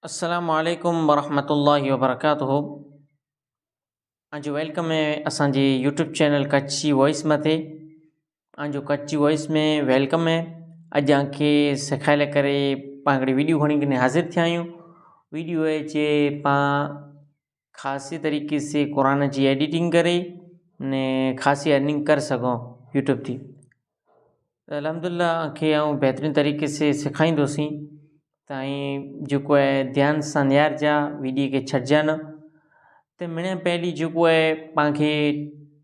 अस्सलामु अलैकुम वरहमतुल्लाहि वबरकातुहू। आज वेलकम है असांजे यूट्यूब चैनल कच्ची वॉइस मथे। आज कच्ची वॉइस में वेलकम है। अज आंखे सिखाए करे पांगड़ी वीडियो खणी करे हाजिर थिया आहियूं। वीडियो है जे पां खासी तरीके से कुरान की एडिटिंग करे ने खासी अर्निंग कर सकों यूट्यूब थी। अल्हम्दुलिल्लाह आंखे आऊँ बेहतरीन तरीके से सिखाईंदोसीं। ताईं जो है ध्यान से निहारजा, वीडियो के छॾिजा न। तो मैंने पहली जो है पांखे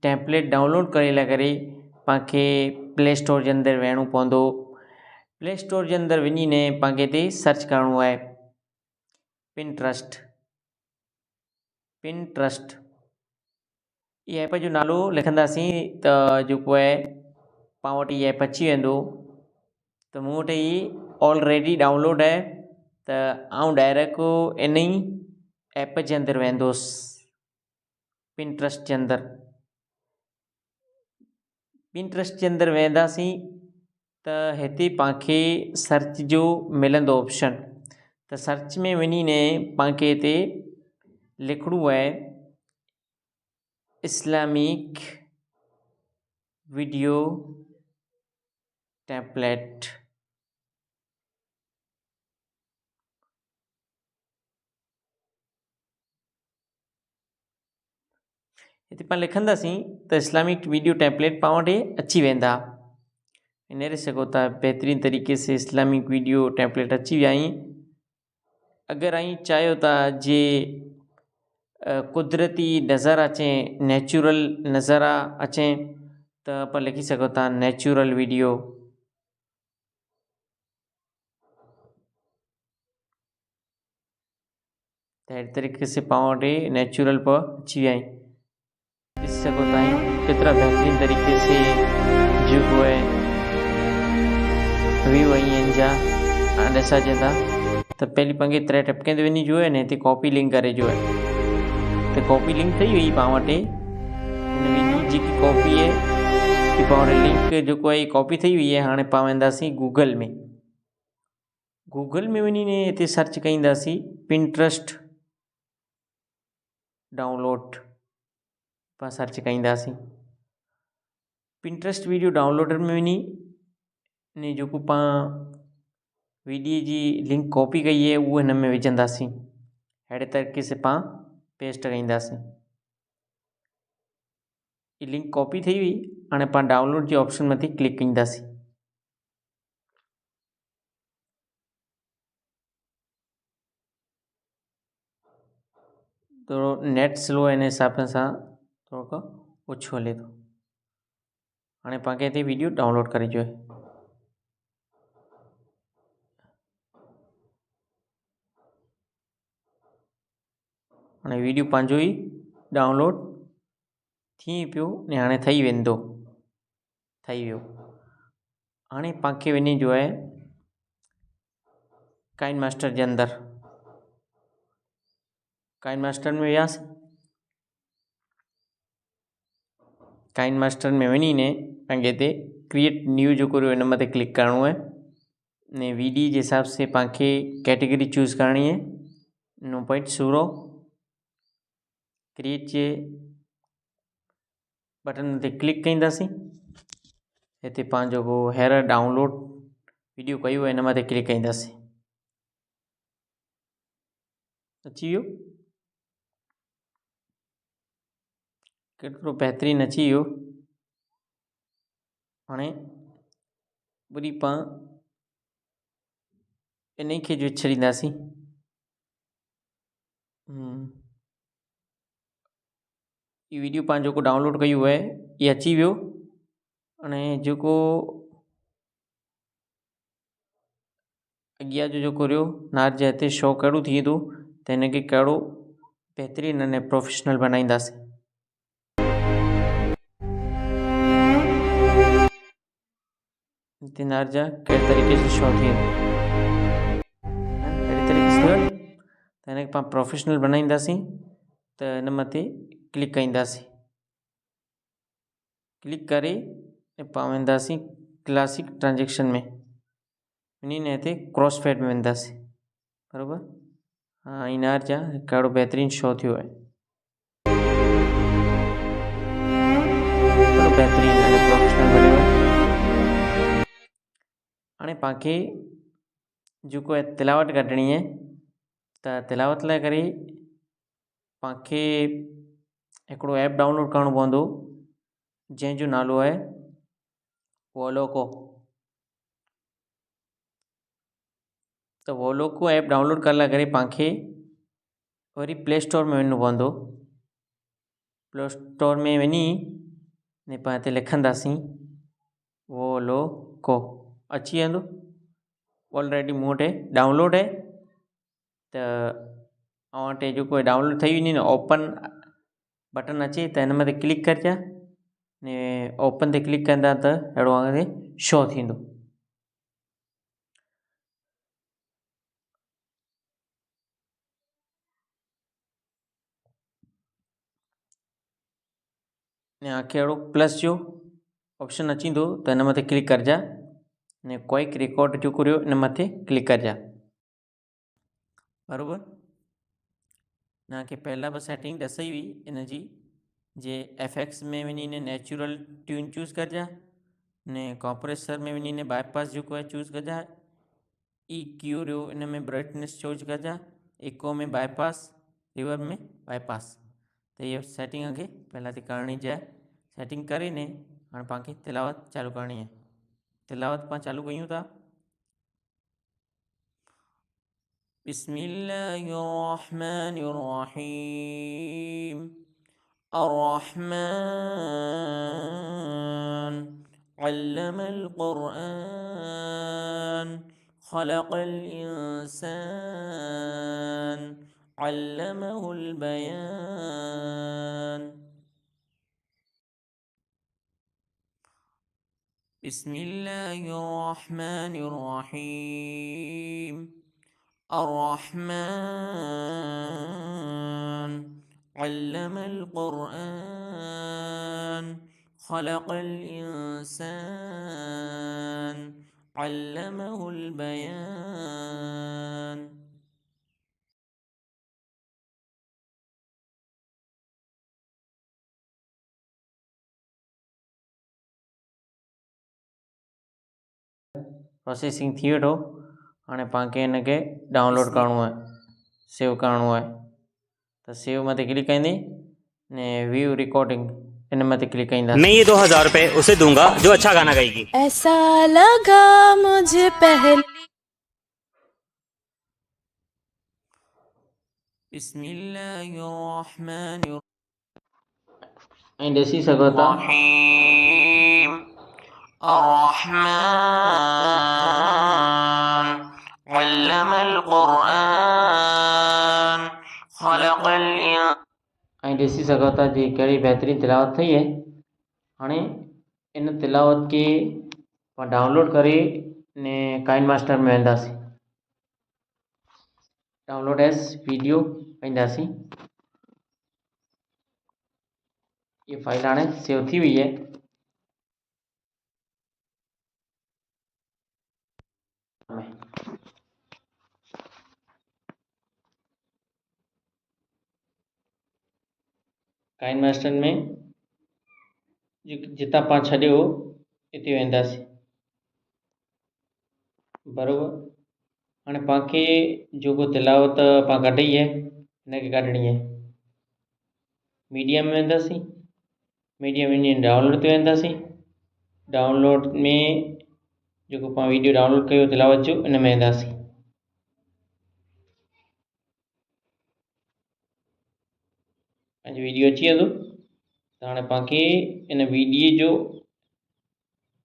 टेम्पलेट डाउनलोड करे पांखे प्ले स्टोर के अंदर वेणो पवंदो। प्ले स्टोर के अंदर वञी ने पांखे ते सर्च करणो है पिनट्रस्ट। ये ऐप जो नालो लिखंदासीं तो जो है पां वटि ये ऐप अची वेंदो। तो मूं वटि ही ऑलरेडी डाउनलोड है। तो आउं डायरेक्ट इन ही ऐप के अंदर वेंदुसि पिनट्रस्ट के अंदर। पिनट्रस्ट के अंदर वेंदासीं तो हिते पांखे सर्च जो मिलंदो ऑप्शन। तो सर्च में वञी ने पांखे हिते लिखणो है इस्लामिक वीडियो टेम्पलेट। हिते पाण लिखंदासीं तो इस्लामिक वीडियो टेम्पलेट पाण वटि अची वेंदा। हिनरे सघो था बेहतरीन तरीके से इस्लामिक वीडियो टेम्पलेट अची विया आहिनि। अगर आई चाहियो था जे कुदरती नज़ारा अचें, नेचुरल नज़ारा अचें तो आप लिखी सको था नेचुरल वीडियो। तो अहिड़े तरीके से पाण वटि नेचुरल पर अची विया आहिनि। ॾिसी सघो था केतिरा बेहतरीन तरीके से जो है व्यू आई आहिनि जा ॾिसा था। तो पहली पंगे 3 टपके ते वञी जो है ने कॉपी लिंक करे जो है तो कॉपी लिंक थी वही पाण वटि वीडियो जी कॉपी है कि पाण वटि लिंक जो है कॉपी थी हुई है। हाँ पाण वेंदासीं गूगल में वञी ने इतने सर्च कंदासीं पिनट्रस्ट डाउनलोड। पाण सर्च कंदासीं पिनट्रस्ट वीडियो डाउनलोडर में वञी ने जो पाण वीडियो जी लिंक कॉपी कई है वो इन में विझंदासीं। अहिड़े तरीके से पाण पेस्ट कंदासीं। ये लिंक कॉपी थी हुई। हाँ पाण डाउनलोड के ऑप्शन में क्लिक कंदासीं। तो नेट स्लो इन हिसाब से थोड़ा ओछो हले तो हाँ पाण खे वीडियो डाउनलोड करे जो है। हाँ वीडियो पांजो ही डाउनलोड थी पियो ने हाँ थी वेंदो थी वो। हाँ पाण खे वञी जो है काइन मास्टर के अंदर काइन मास्टर में वियासीं। काइन मास्टर में वञी ने पंहिंजे ते क्रिएट न्यू जो इन मथे क्लिक करणो है ने वीडियो के हिसाब से पाण खे कैटेगरी चूज़ करनी है। नो पॉइंट सूरो क्रिएट के बटन ते क्लिक कंदासीं। हिते पंहिंजो हेयर डाउनलोड वीडियो कयो इन मथे क्लिक कंदासीं। अची वियो केतिरो बेहतरीन अची वियो। हाँ वरी पाण इन खे जो छॾींदासीं। ये वीडियो पाण जो डाउनलोड कयो है ये अची वियो। अने जो अॻियां जो रहियो नार जे हिते शो कहिड़ो थिए थो तो इनके कहिड़ो बेहतरीन अने प्रोफेशनल बनाईंदासीं। हिते नार जा कहिड़े तरीके से शो थिए अहिड़े तरीके से तो इनके पाण प्रोफेशनल बनाईंदासीं। तो इन मथे क्लिक कंदासीं। क्लिक करे पाण वेंदासीं क्लासिक ट्रांजेक्शन में वञी ने हिते क्रॉस फेड में वेंदासीं बराबर। हाँ इनार जा कड़ो बेहतरीन शो थयो है, कड़ो बेहतरीन अने प्रोफेशनल बन्यो है। हाणे पांखे जेको है तिलावत कढणी है त तिलावत लाइ करे पांखे हिकिड़ो ऐप डाउनलोड करणो पवंदो जंहिंजो नालो आहे वोलोको। त वोलोको ऐप डाउनलोड करण लाइ करे पांखे वरी प्ले स्टोर में वञिणो पवंदो। प्ले स्टोर में वञी ने पाण हिते लिखंदासीं वोलोको, अची वेंदो। ऑलरेडी मूं वटि डाउनलोड है त ऐं वटि जेको डाउनलोड थी वेंदी न ओपन बटन अचे त हिन मथे क्लिक करिजां ने ओपन ते क्लिक कंदा त अहिड़ो अॻिते शो थींदो। ने आखे अहिड़ो प्लस जो ऑप्शन अचींदो त हिन मथे क्लिक करिजां ने क्विक रिकॉर्ड जेको रहियो हिन मथे क्लिक करिजां, बराबरि। तव्हांखे पहिला बि सेटिंग ॾसई हुई इन जी, जे एफएक्स में वञी ने नेचुरल ट्यून चूज़ करिजां ने कॉम्प्रेसर में वञी ने बाईपास जेको आहे चूज़ करिजां, ई क्यू रहियो इन में ब्राइटनेस चूज़ करिजां, इको में बाईपास, रिवर्ब में बाईपास। त इहो सेटिंग अॻे पहिला थी करणी जे सेटिंग करे ने हाणे पाणखे तिलावत चालू करणी आहे। तिलावत पाण चालू कयूं था। बिस्मिल्लाहिर्रहमानिर्रहीम अर्रहमान अल्लमल कुरआन खलक़ल इंसान अल्लमहुल बयान। बिस्मिल्लाहिर्रहमानिर्रहीम अर्रहमान अल्लमल कुरआन खलक़ल इंसान अल्लमहुल बयान। प्रोसेसिंग थी वेठो, हाणे पाणखे हिनखे डाउनलोड करिणो आहे, सेव करिणो आहे। त सेव मथे क्लिक कंदे ने व्यू रिकॉर्डिंग इन मथे क्लिक कंदा। मैं ये 2000 रुपए उसे दूंगा जो अच्छा गाना गाएगी। ऐसा लगा मुझे पहले। बिस्मिल्लाहिर्रहमानिर्रहीम ऐं ॾिसी सघो था अर्रहमान अल्लमल कुरआन खलक़ल ऐं ॾिसी सघो था जी कहिड़ी बहितरीन तिलावत थी है। हाणे इन तिलावत खे पाण डाउनलोड करे ने काइन मास्टर में वेंदासीं, डाउनलोड एस वीडियो वेंदासीं। ये फाइल हाणे सेव थी हुई है। काइन मास्टर में जितां पाण छॾियो हिते वेंदासीं, बराबरि। हाणे पाणखे जेको तिलावत पाण कढी है हिनखे कढणी है। मीडिया में वेंदासीं, मीडिया में वञी डाउनलोड ते वेंदासीं। डाउनलोड में जेको पाण वीडियो डाउनलोड कयो तिलावत जो इन में वेंदासीं। पंहिंजो वीडियो अची वेंदो। त हाणे पाणखे इन वीडियो जो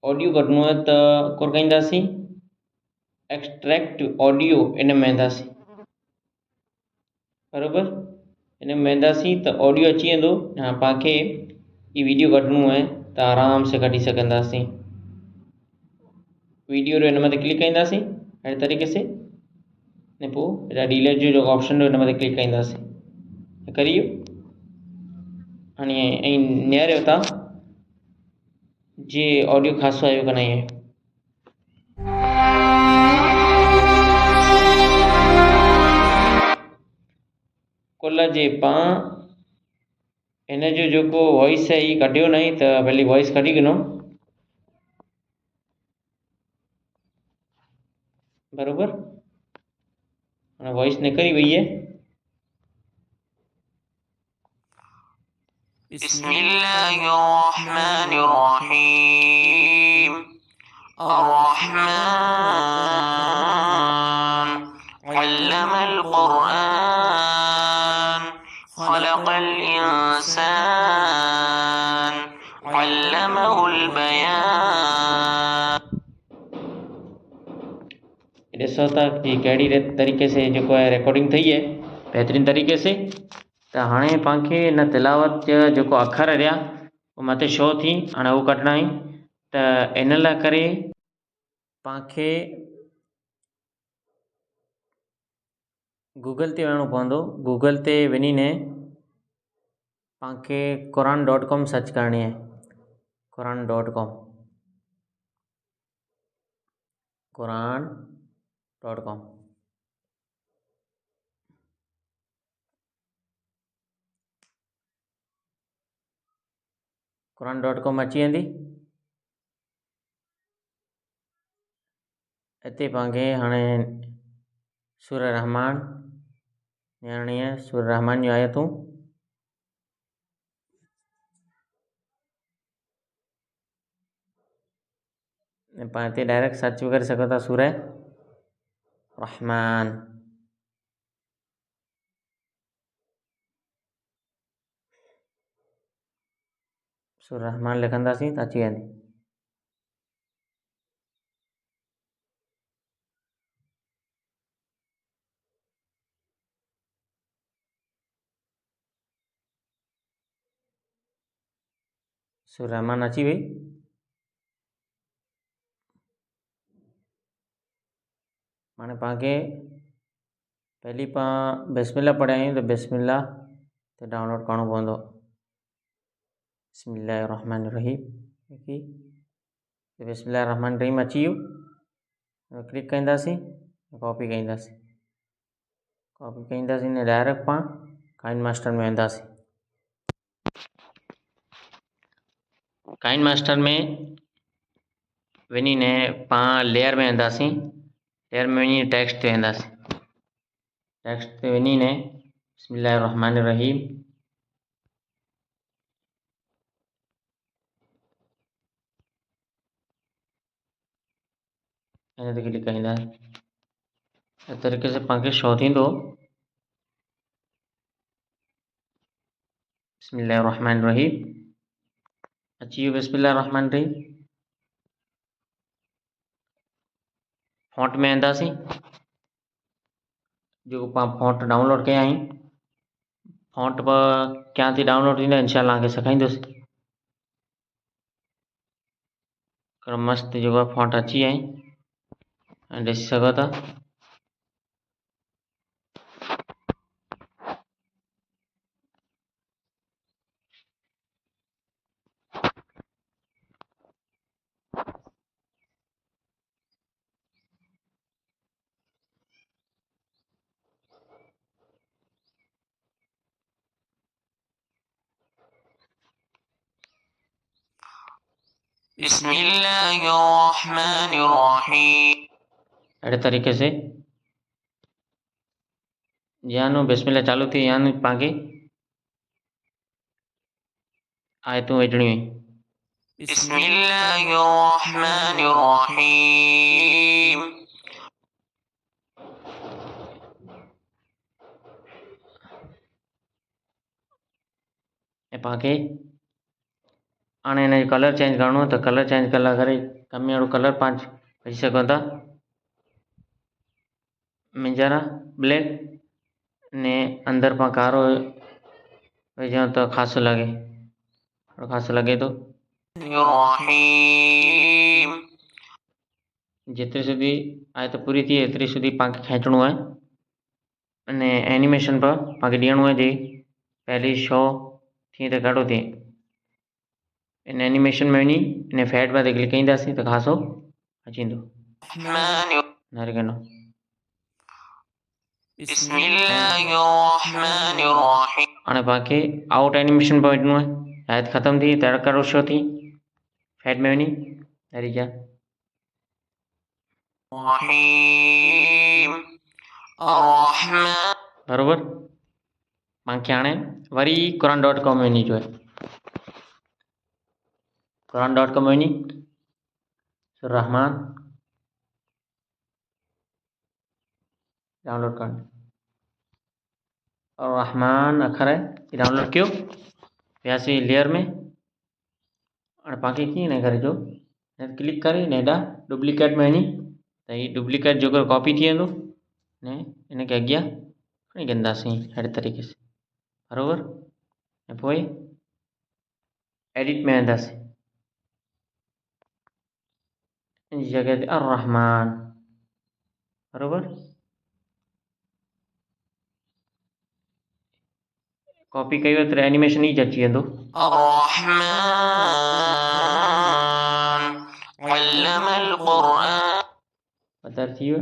ऑडियो कढणो आहे त कुर कंदासीं एक्सट्रैक्ट ऑडियो इन में वेंदासीं, बराबरि। इन में वेंदासीं त ऑडियो अची वेंदो। पाणखे ई वीडियो कढणो आहे त आराम से कढी सघंदासीं। वीडियो इन मथे क्लिक कंदासीं अहिड़े तरीक़े से ने पोइ डिलीट जो ऑप्शन इन मथे क्लिक कंदासीं करियो। हाणे ऐं निहारियो था जे ऑडियो ख़ासो आयो कि न आहे। खोलजे पां इन जो जेको वॉइस है ये कढियो नहीं तो पहली वॉइस कढी गिनो बराबर वॉइस निकली हुई है बिस्मिल्लाहिर्रहमानिर्रहीम अर्रहमान अल्लमल कुरआन खलक़ल इंसान अल्लमहुल बयान। ॾिसो था कि कहिड़ी तरीक़े से जेको आहे रिकॉर्डिंग थी है बेहतरीन तरीक़े से तो हाँ पाखे इन तिलावत जो अखर रहा वो मत शो थी हाँ वो कढणा आहिनि तो इन लाइ करे पाखे गूगल ते वञिणो पवंदो गूगल ते वञी ने पाखे quran.com सर्च करनी है quran.com quran.com quran.com अची वेंदी इते पाखे हाणे सूरह रहमान यानी सूरह रहमान जो आयतूं पाण हिते डायरेक्ट सर्च भी करे सघो था सूरह रहमान सूरह रहमान लिखंदासीं त अची वेंदी सूरह रहमान अची वई माने पाखे पहली पां बिस्मिल्लाह पढ़िया आहियूं त बिस्मिल्लाह ते डाउनलोड करणो पवंदो बिस्मिल्लाहिर्रहमानिर्रहीम की बिस्मिल्लाहिर्रहमानिर्रहीम अची वियो क्लिक कंदासीं कॉपी कंदासीं ने डायरेक्ट पां काइन मास्टर में वेंदासीं काइन मास्टर में वञी ने पां लेयर में वेंदासीं लेयर में वञी टेक्स्ट ते वेंदासीं टेक्स्ट ते वञी ने बिस्मिल्लाहिर्रहमानिर्रहीम इन ते क्लिक कंदा इस तरीक़े से पाखे शो थींदो बिस्मिल्लाहिर्रहमानिर्रहीम अची वियो बिस्मिल्लाहिर्रहमानिर्रहीम फॉन्ट में वेंदासीं जो पां फॉन्ट डाउनलोड कया आहिनि फॉन्ट पर क्या थी डाउनलोड थींदा इंशाल्लाह तव्हांखे सेखारींदुसि हिकिड़ो मस्तु जेको आहे फॉन्ट अची विया आहिनि ऐं ॾिसी सघो था बिस्मिल्लाहिर्रहमानिर्रहीम अहिड़े तरीक़े से यानो बिस्मिल्लाह चालू थी यानो पाखे आयतूं विझणियूं आहिनि बिस्मिल्लाहिर्रहमानिर्रहीम ऐं पाखे हाणे हिन जो कलर चेंज करिणो आहे त कलर चेंज करण करे कमी वारो कलर पां विझी सघो था मिंजर ब्लैक ने अंदर पां कारो विझूं त ख़ासि लॻे थो जेतिरी सुधी आयत पूरी थी एतिरी सुधी पाखे खींचणो आहे अने एनिमेशन पर पाखे ॾियणो आहे जी पहली शो थी त घणो थिए इन एनिमेशन में वञी इन फैट पर क्लिक कंदासीं त ख़ासो अची वेंदो बिस्मिल्लाहिर्रहमानिर्रहीम। हाणे पाणखे आउट एनिमेशन पे वञिणो आहे। आयत ख़तम थी त करो शो थी फैट में वञी वरी क्या रहीम अर्रहमान बराबर। पाणखे हाणे वरी quran.com में वञी जो आहे quran.com में वञी रहमान डाउनलोड करणु और रहमान अखर है ये डाउनलोड कयो वियासीं लेयर में। हाणे पाणखे कीअं हिन करे जो क्लिक करे ने हेॾा डुप्लीकेट में वञी त हीअ डुप्लीकेट जो कॉपी थी वेंदो ने हिनखे अॻियां खणी कंदासीं अहिड़े तरीक़े से बराबरि। ऐं पोइ एडिट में वेंदासीं इन जी जॻह ते अर्रहमान बराबरि। कॉपी कई त एनिमेशन ई अची वेंदो अर्रहमान अल्लमल क़ुरआन पधर थी वियो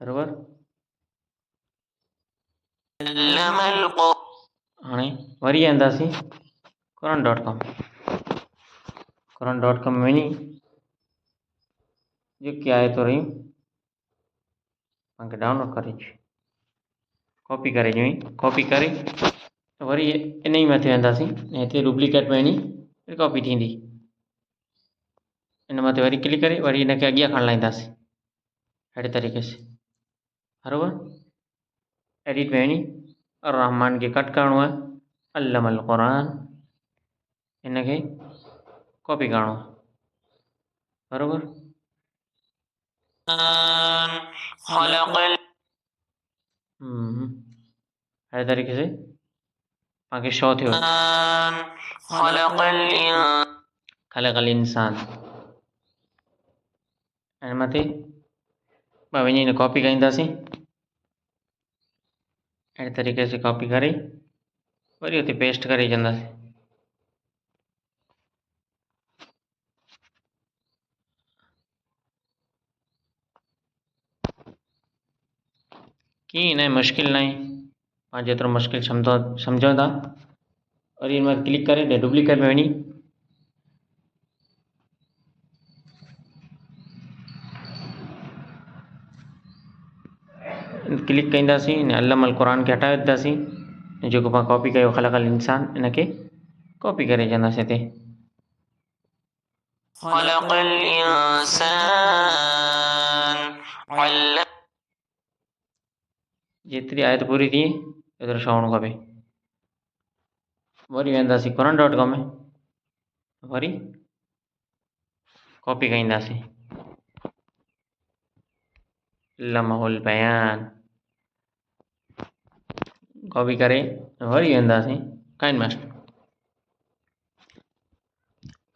बराबरि। हाणे वरी वेंदासीं quran.com में वञी जेके आयतूं रहियूं पाणखे डाउनलोड करे कॉपी करे ॾियूं कॉपी करे वरी इन ई मथे वेंदासीं ऐं हिते डुप्लीकेट में वञी कॉपी थींदी इन मथे वरी क्लिक करे वरी हिनखे अॻियां खणणु लाहींदासीं अहिड़े तरीक़े से बराबरि। एडिट में वञी रहमान खे कट करिणो आहे अल्लमल क़ुरआन हिनखे कॉपी करिणो आहे बराबरि। अहिड़े तरीक़े से पाणखे शो थियो ख़लक़ल इंसान ऐं मथे वञी हिन कॉपी कईंदासीं अहिड़े तरीक़े से कॉपी करे वरी हुते पेस्ट करे छॾंदासीं। कीअं न मुश्किल न आहे पाण जेतिरो मुश्किल सम्झो था वरी हिन में क्लिक करे डुप्लीकेट में वञी क्लिक कंदासीं अल्लमल क़ुरआन खे हटाए छॾींदासीं जेको पाण कॉपी कयो ख़लक़ल इंसान इनखे कॉपी करे छॾंदासीं हिते ख़लक़ल इंसान जेतिरी आयत पूरी थी एतिरो शो हुअणु खपे। वरी वेंदासीं quran.com में वरी कॉपी कंदासीं लम्हुल बयान कॉपी करे वरी वेंदासीं काइन मास्टर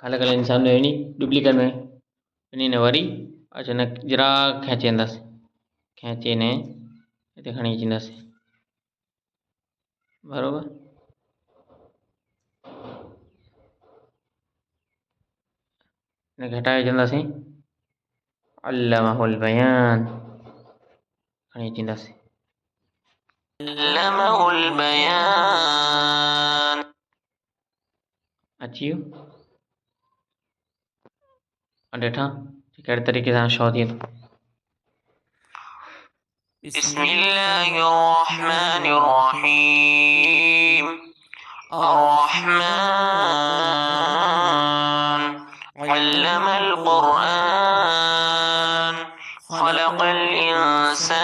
ख़लक़ल इंसान में वञी डुप्लीकेट में वञी ने वरी अच्छा न जरा खेंचे वेंदासीं खेंचे ने हिते खणी अचींदासीं बराबरि। हिनखे हटाए छॾींदासीं अल्लमहुल बयान खणी अचींदासीं अल्लमहुल बयान अची वियो ॾिठां कहिड़े तरीक़े सां शो थिए थो। बिस्मिल्लाहिर्रहमानिर्रहीम अर्रहमान अल्लमल क़ुरआन ख़लक़ल इंसान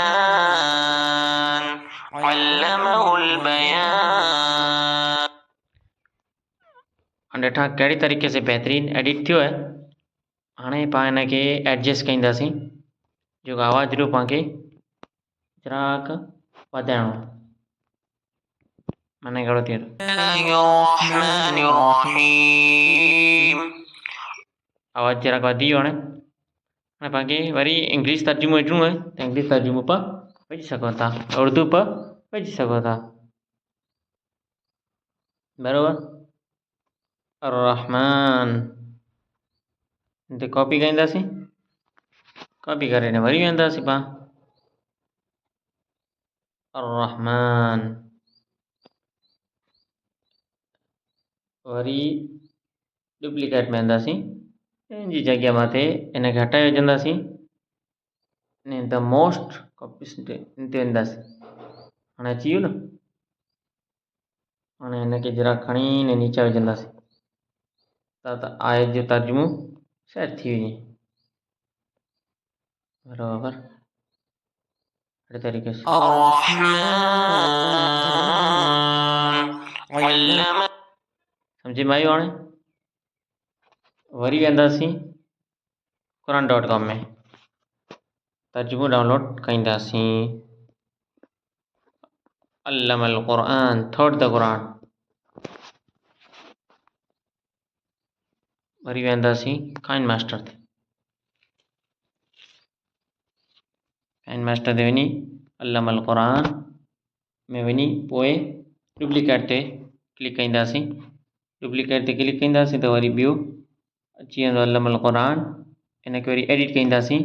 अल्लमहुल बयान ॾिठां कहिड़ी तरीक़े से बहितरीन एडिट थियो आहे। हाणे पाण हिनखे एडजस्ट कंदासीं जेको आवाज़ जो पाणखे જરાક वधाइणो माने घणो थियो आवाज़ જરાક वधी वियो। हाणे पाणखे वरी इंग्लिश तर्जुमो विझणो आहे त इंग्लिश तर्जुमो पर विझी सघो था उर्दू पर विझी सघो था बराबरि। अर्रहमान हिते कॉपी कंदासीं कॉपी करे वरी वेंदासीं पाण अर्रहमान। वरी डुप्लीकेट में वेंदासीं, इन जी जगह माथे इनखे हटाए विझंदासीं ने द मोस्ट कॉपीस ते इन ते वेंदासीं। हाणे अची वियो न। हाणे हिनखे जरा खणी ने नीचे विझंदासीं त आयत जो तर्जुमो शायदि थी वञे बराबरि अहिड़े तरीक़े से। सम्झि में आयो हाणे। वरी वेंदासीं Quran.com में तर्जुमो डाउनलोड कंदासीं। अल्लमल क़ुरआन, थर्ड द क़ुरान। वरी वेंदासीं काइन मास्टर ते। काइन मास्टर ते वञी अल्लमल क़ुरआन में वञी पोइ डुप्लीकेट ते क्लिक कंदासीं। डुप्लीकेट ते क्लिक कंदासीं त वरी ॿियो अची वेंदो अल्लमल क़ुरआन। इनखे वरी एडिट कंदासीं।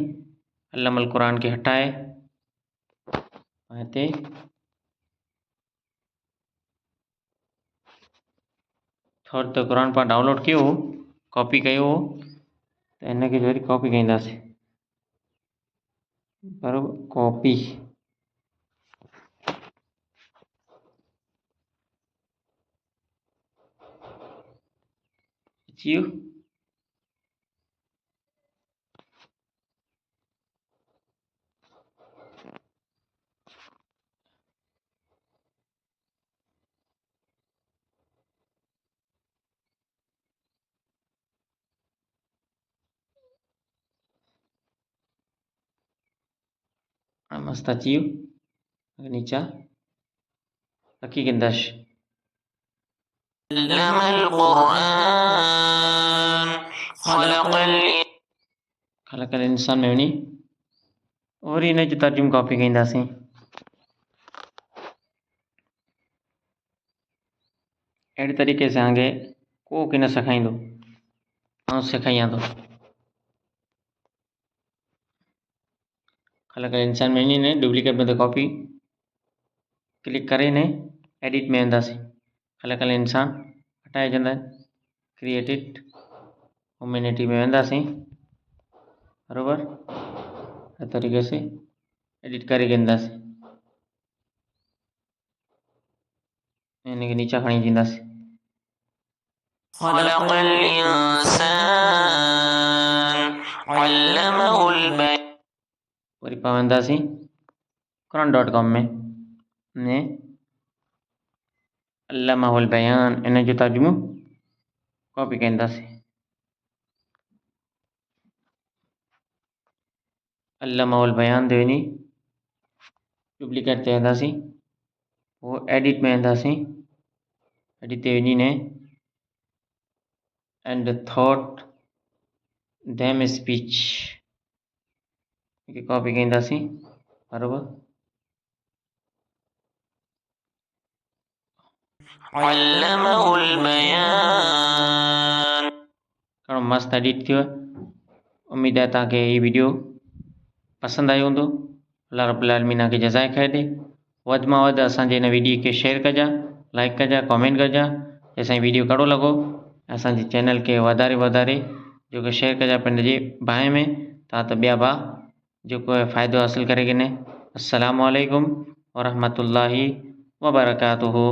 अल्लमल क़ुरआन खे हटाए हिते थर्ड द क़ुरान पाण डाउनलोड कयो हो, कॉपी कयो हो, त हिनखे वरी कॉपी कंदासीं बराबरि। कॉपी अची वियो। मस्त अची वियो। नीचा रखी कंदासीं ख़लक़ल इंसान में वञी वरी हिन जो तर्जुमो कॉपी कंदासीं। अहिड़े तरीक़े से आगे को की न सेखारींदो, आउं सेखारियां थो। ख़लक़ल इंसान में वञी ने डुप्लीकेट में त कॉपी क्लिक करे ने एडिट में वेंदासीं। ख़लक़ल इंसान हटाए विझंदा, क्रिएटेड ह्यूमैनिटी में वेंदासीं बराबरि। हर तरीक़े से एडिट करे कंदासीं। इनखे नीचा खणी ईंदासीं। वरी पाण वेंदासीं Quran.com में ने अल्लमहुल बयान इन जो तर्जुमो कॉपी कंदासीं। अल्लमहुल बयान ते वञी डुप्लीकेट ते वेंदासीं। पोइ एडिट में वेंदासीं। एडिट ते वञी ने and thought them speech copy कंदासीं बराबरि। घणो मस्तु एडिट थियो। उम्मीद है तव्हांखे हीअ वीडियो पसंदि आयो हूंदो। अल्लाह रब्बुल आलमीन खे जज़ाए ख़ैर ॾे। वधि मां वधि असांजे हिन वीडियो खे शेयर कजां, लाइक कजां, कॉमेंट कजां। असांजी वीडियो कहिड़ो लॻो असांजे चैनल खे वधारे जेको शेयर कजां पंहिंजे भाइ में ता त ॿिया भाउ जेको आहे फ़ाइदो हासिलु करे सघनि। अस्सलामु अलैकुम वरहमतुल्लाहि वबरकातुहू।